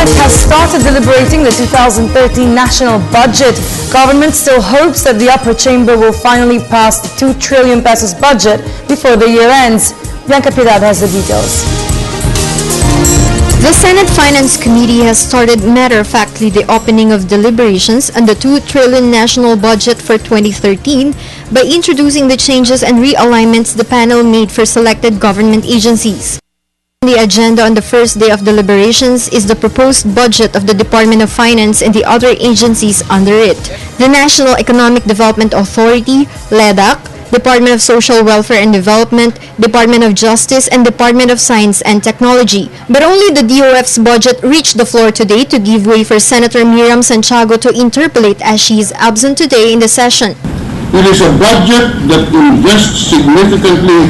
Senate has started deliberating the 2013 national budget. Government still hopes that the upper chamber will finally pass the 2 trillion pesos budget before the year ends. Bianca Piedad has the details. The Senate Finance Committee has started matter-of-factly the opening of deliberations on the 2 trillion national budget for 2013 by introducing the changes and realignments the panel made for selected government agencies. The agenda on the first day of deliberations is the proposed budget of the Department of Finance and the other agencies under it. The National Economic Development Authority, LEDAC, Department of Social Welfare and Development, Department of Justice, and Department of Science and Technology. But only the DOF's budget reached the floor today to give way for Senator Miriam Santiago to interpolate as she is absent today in the session. It is a budget that invests significantly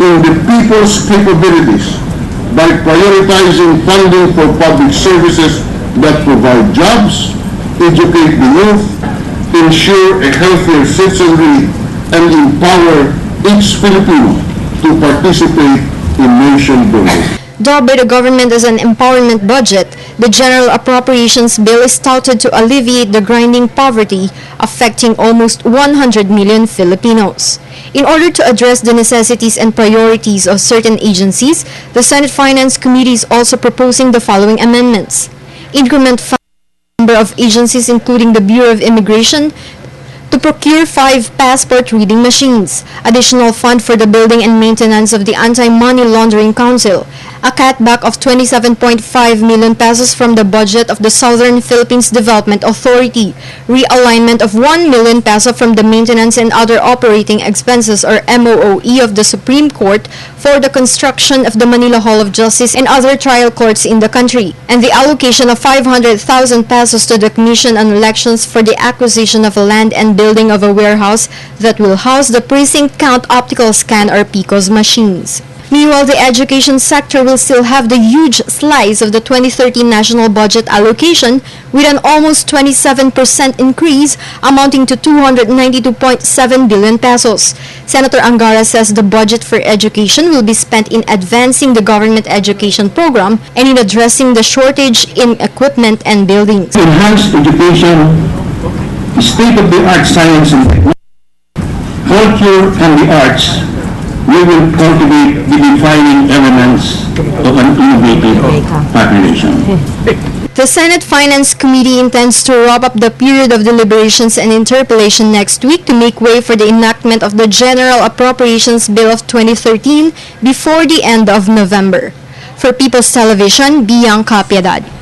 in the people's capabilities by prioritizing funding for public services that provide jobs, educate the youth, ensure a healthier citizenry, and empower each Filipino to participate in nation building. Dubbed by the government as an empowerment budget, the General Appropriations Bill is touted to alleviate the grinding poverty affecting almost 100 million Filipinos. In order to address the necessities and priorities of certain agencies, the Senate Finance Committee is also proposing the following amendments. Increment number of agencies including the Bureau of Immigration to procure 5 passport reading machines, additional fund for the building and maintenance of the Anti-Money Laundering Council, a cutback of 27.5 million pesos from the budget of the Southern Philippines Development Authority, realignment of 1 million peso from the maintenance and other operating expenses or MOOE of the Supreme Court for the construction of the Manila Hall of Justice and other trial courts in the country, and the allocation of 500,000 pesos to the Commission on Elections for the acquisition of land and building of a warehouse that will house the precinct count optical scan or PICOS machines. Meanwhile, the education sector will still have the huge slice of the 2013 national budget allocation with an almost 27% increase amounting to 292.7 billion pesos. Senator Angara says the budget for education will be spent in advancing the government education program and in addressing the shortage in equipment and buildings. Enhanced education, state-of-the-art science and technology, culture and the arts, we will cultivate the defining elements of an innovative population. The Senate Finance Committee intends to wrap up the period of deliberations and interpellation next week to make way for the enactment of the General Appropriations Bill of 2013 before the end of November. For People's Television, Bianca Piedad.